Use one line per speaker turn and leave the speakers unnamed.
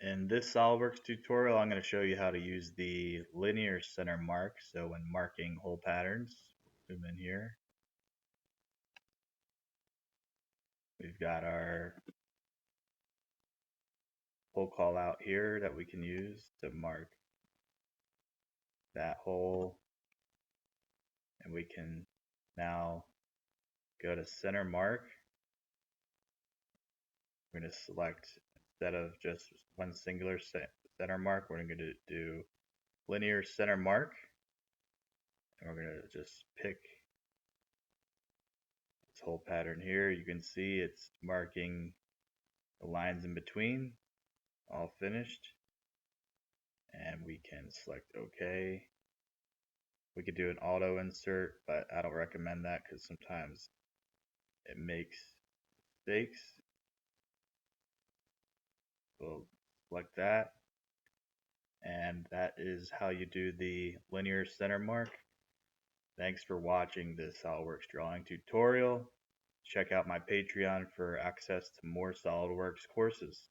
In this SOLIDWORKS tutorial, I'm going to show you how to use the linear center mark. So when marking hole patterns, zoom in here, we've got our hole call out here that we can use to mark that hole. And we can now go to center mark. We're going to select, instead of just one singular center mark, we're going to do linear center mark. And we're going to just pick this whole pattern here. You can see it's marking the lines in between, all finished. And we can select OK. We could do an auto insert, but I don't recommend that because sometimes it makes mistakes. We'll select that. And that is how you do the linear center mark. Thanks for watching this SOLIDWORKS drawing tutorial. Check out my Patreon for access to more SOLIDWORKS courses.